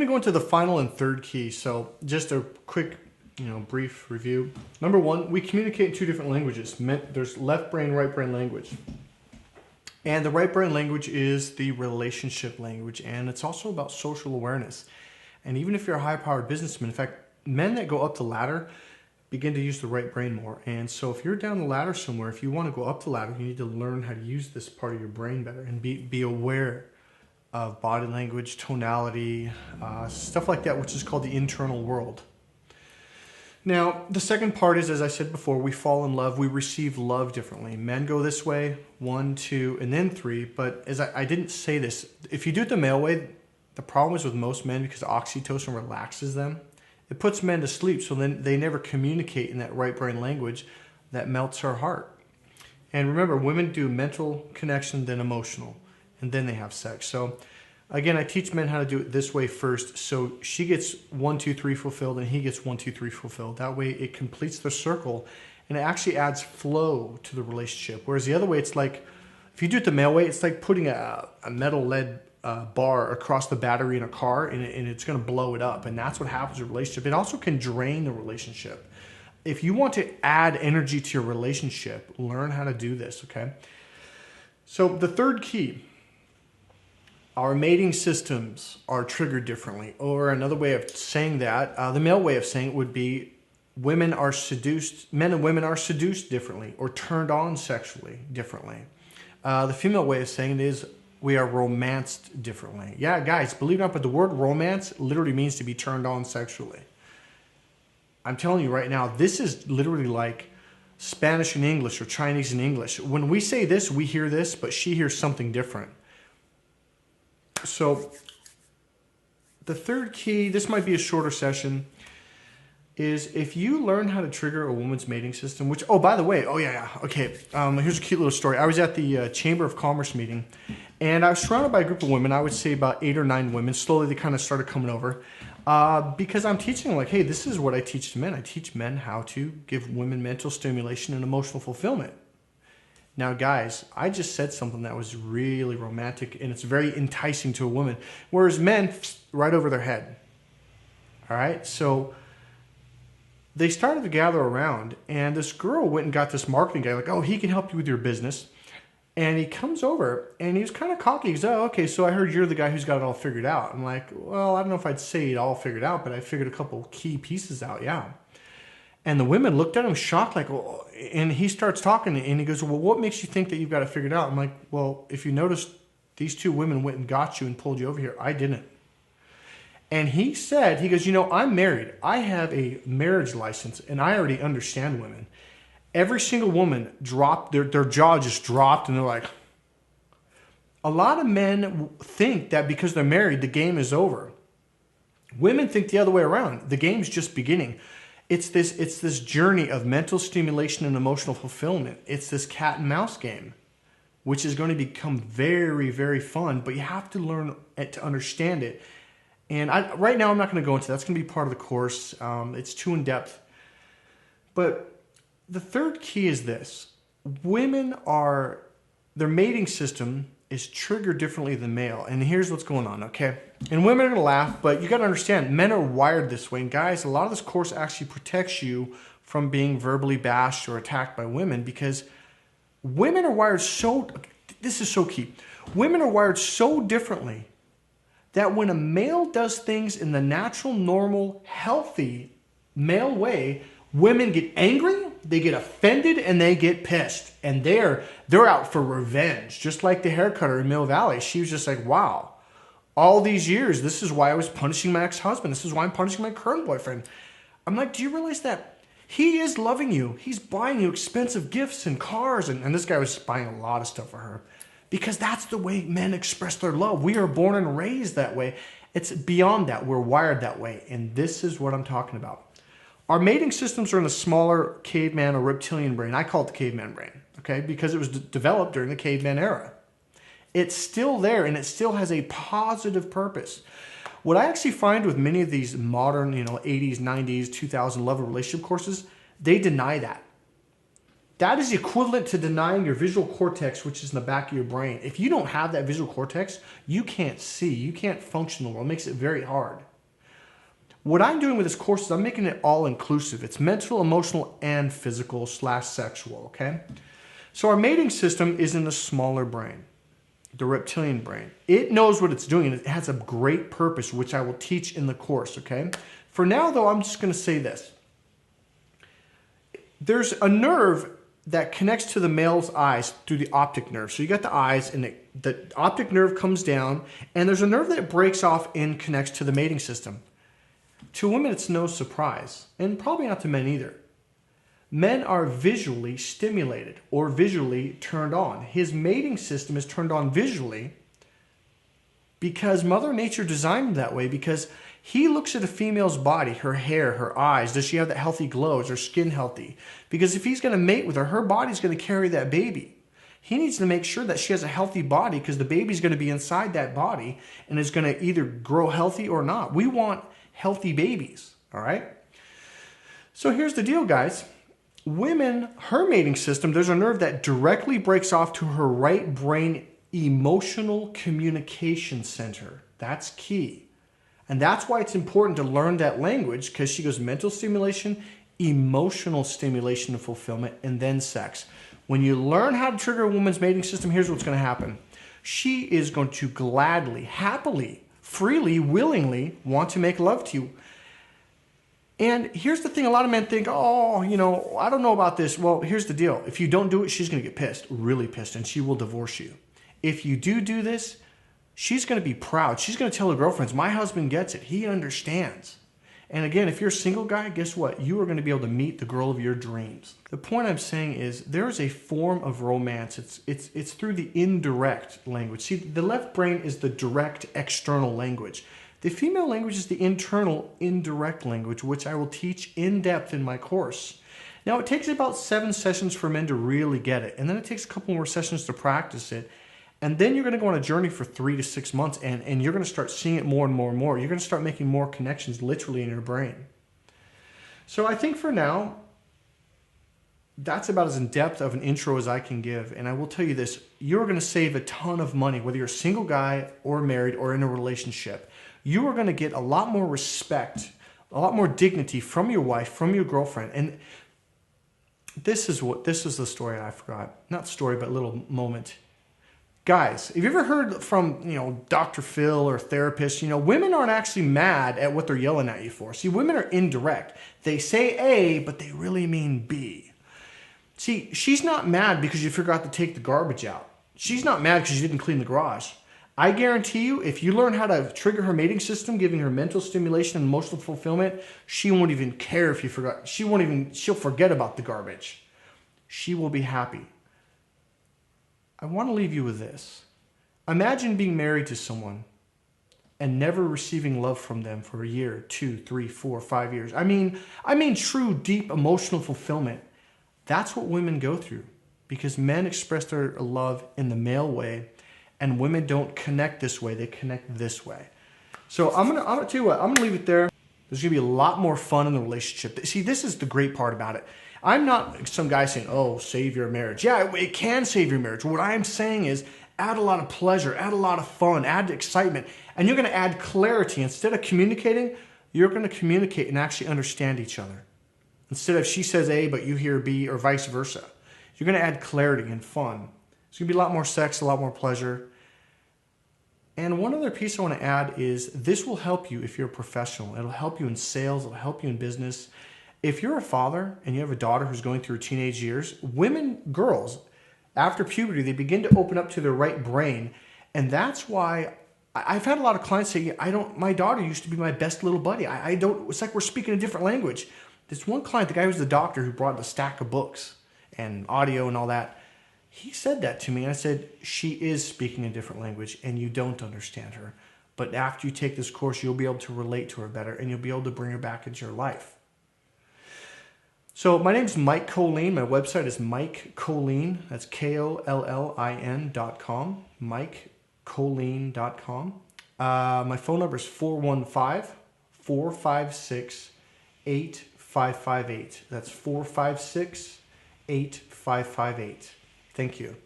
going to go into the final and third key. So just a quick, brief review. Number one, we communicate in two different languages. There's left brain, right brain language. And the right brain language is the relationship language, and it's also about social awareness. And even if you're a high-powered businessman, in fact, men that go up the ladder begin to use the right brain more. And so if you're down the ladder somewhere, if you want to go up the ladder, you need to learn how to use this part of your brain better and be aware of body language, tonality, stuff like that, which is called the internal world. Now, the second part is, as I said before, we fall in love. We receive love differently. Men go this way, 1, 2, and then 3. But as I didn't say this, if you do it the male way, the problem is with most men, because oxytocin relaxes them, it puts men to sleep. So then they never communicate in that right brain language that melts our heart. And remember, women do mental connection, then emotional, and then they have sex. So again, I teach men how to do it this way first. So she gets 1, 2, 3 fulfilled, and he gets 1, 2, 3 fulfilled. That way it completes the circle, and it actually adds flow to the relationship. Whereas the other way, it's like, if you do it the male way, it's like putting a metal lead bar across the battery in a car, and it's going to blow it up. And that's what happens in a relationship. It also can drain the relationship. If you want to add energy to your relationship, learn how to do this, okay? So the third key, our mating systems are triggered differently. Or another way of saying that, the male way of saying it would be men and women are seduced differently or turned on sexually differently. The female way of saying it is we are romanced differently. Yeah, guys, believe it or not, but the word romance literally means to be turned on sexually. I'm telling you right now, this is literally like Spanish and English or Chinese and English. When we say this, we hear this, but she hears something different. So the third key, this might be a shorter session, is if you learn how to trigger a woman's mating system, which, oh, by the way, okay, here's a cute little story. I was at the Chamber of Commerce meeting, and I was surrounded by a group of women. I would say about 8 or 9 women. Slowly they kind of started coming over because I'm teaching them, like, hey, this is what I teach to men. I teach men how to give women mental stimulation and emotional fulfillment. Now, guys, I just said something that was really romantic, and it's very enticing to a woman, whereas men, right over their head. All right? So they started to gather around, and this girl went and got this marketing guy, like, oh, he can help you with your business. And he comes over, and he was kind of cocky. He goes, oh, okay, so I heard you're the guy who's got it all figured out. I'm like, well, I don't know if I'd say it all figured out, but I figured a couple key pieces out, yeah. And the women looked at him shocked, like, well, and he starts talking, and he goes, well, what makes you think that you've got it figured out? I'm like, well, if you notice, these 2 women went and got you and pulled you over here. I didn't. And he said, he goes, I'm married. I have a marriage license, and I already understand women. Every single woman dropped, their jaw just dropped, and they're like, a lot of men think that because they're married, the game is over. Women think the other way around. The game's just beginning. It's this journey of mental stimulation and emotional fulfillment. It's this cat and mouse game, which is going to become very, very fun, but you have to learn to understand it. And right now, I'm not going to go into that. That's going to be part of the course. It's too in-depth. But the third key is this. Their mating system is triggered differently than male. And here's what's going on, okay? And women are going to laugh, but you got to understand, men are wired this way. And guys, a lot of this course actually protects you from being verbally bashed or attacked by women, because women are wired this is so key. Women are wired so differently that when a male does things in the natural, normal, healthy male way, women get angry, they get offended, and they get pissed. And they're out for revenge. Just like the hair cutter in Mill Valley. She was just like, wow, all these years, this is why I was punishing my ex-husband. This is why I'm punishing my current boyfriend. I'm like, do you realize that he is loving you? He's buying you expensive gifts and cars. And this guy was buying a lot of stuff for her. Because that's the way men express their love. We are born and raised that way. It's beyond that. We're wired that way. And this is what I'm talking about. Our mating systems are in the smaller caveman or reptilian brain. I call it the caveman brain, okay? Because it was developed during the caveman era. It's still there, and it still has a positive purpose. What I actually find with many of these modern, 80s, 90s, 2000 level relationship courses, they deny that. That is equivalent to denying your visual cortex, which is in the back of your brain. If you don't have that visual cortex, you can't see. You can't function in the world. It makes it very hard. What I'm doing with this course is I'm making it all inclusive. It's mental, emotional, and physical / sexual, okay? So our mating system is in the smaller brain, the reptilian brain. It knows what it's doing, and it has a great purpose, which I will teach in the course, okay? For now, though, I'm just going to say this. There's a nerve that connects to the male's eyes through the optic nerve. So you got the eyes, and the optic nerve comes down, and there's a nerve that breaks off and connects to the mating system. To women, it's no surprise, and probably not to men either. Men are visually stimulated or visually turned on. His mating system is turned on visually because Mother Nature designed him that way, because he looks at a female's body, her hair, her eyes. Does she have that healthy glow? Is her skin healthy? Because if he's going to mate with her, her body's going to carry that baby. He needs to make sure that she has a healthy body, because the baby's going to be inside that body and is going to either grow healthy or not. We want healthy babies, all right? So here's the deal, guys. Women, her mating system, there's a nerve that directly breaks off to her right brain emotional communication center. That's key. And that's why it's important to learn that language, because she goes mental stimulation, emotional stimulation and fulfillment, and then sex. When you learn how to trigger a woman's mating system, here's what's going to happen. She is going to gladly, happily, freely, willingly want to make love to you. And here's the thing, a lot of men think, oh, you know, I don't know about this. Well, here's the deal. If you don't do it, she's going to get pissed, really pissed, and she will divorce you. If you do this, she's going to be proud. She's going to tell her girlfriends, my husband gets it. He understands. And again, if you're a single guy, guess what? You are going to be able to meet the girl of your dreams. The point I'm saying is there is a form of romance. It's through the indirect language. See, the left brain is the direct external language. The female language is the internal indirect language, which I will teach in depth in my course. Now, it takes about 7 sessions for men to really get it, and then it takes a couple more sessions to practice it. And then you're going to go on a journey for 3 to 6 months, and you're going to start seeing it more and more and more. You're going to start making more connections literally in your brain. So I think for now, that's about as in-depth of an intro as I can give. And I will tell you this, you're going to save a ton of money, whether you're a single guy or married or in a relationship. You are going to get a lot more respect, a lot more dignity from your wife, from your girlfriend. And this is the story I forgot. Not story, but little moment. Guys, have you ever heard from, Dr. Phil or therapists, women aren't actually mad at what they're yelling at you for. See, women are indirect. They say A, but they really mean B. See, she's not mad because you forgot to take the garbage out. She's not mad because you didn't clean the garage. I guarantee you, if you learn how to trigger her mating system, giving her mental stimulation and emotional fulfillment, she won't even care if you forgot. She'll forget about the garbage. She will be happy. I want to leave you with this. Imagine being married to someone and never receiving love from them for a year, 2, 3, 4, 5 years. I mean true, deep emotional fulfillment. That's what women go through, because men express their love in the male way, and women don't connect this way. They connect this way. So I'm gonna tell you what, I'm gonna leave it there. There's gonna be a lot more fun in the relationship. See, this is the great part about it. I'm not some guy saying, oh, save your marriage. Yeah, it can save your marriage. What I'm saying is add a lot of pleasure, add a lot of fun, add excitement, and you're gonna add clarity. Instead of communicating, you're gonna communicate and actually understand each other. Instead of she says A, but you hear B, or vice versa. You're gonna add clarity and fun. It's gonna be a lot more sex, a lot more pleasure. And one other piece I want to add is this will help you if you're a professional. It'll help you in sales. It'll help you in business. If you're a father and you have a daughter who's going through teenage years, girls, after puberty, they begin to open up to their right brain. And that's why I've had a lot of clients say, my daughter used to be my best little buddy. It's like we're speaking a different language. This one client, the guy who's the doctor who brought a stack of books and audio and all that, he said that to me, and I said, she is speaking a different language, and you don't understand her. But after you take this course, you'll be able to relate to her better, and you'll be able to bring her back into your life. So my name's Mike Colleen. My website is Mike Colleen. That's KOLLIN.com. MikeColleen.com. My phone number is 415-456-8558. That's 456-8558. Thank you.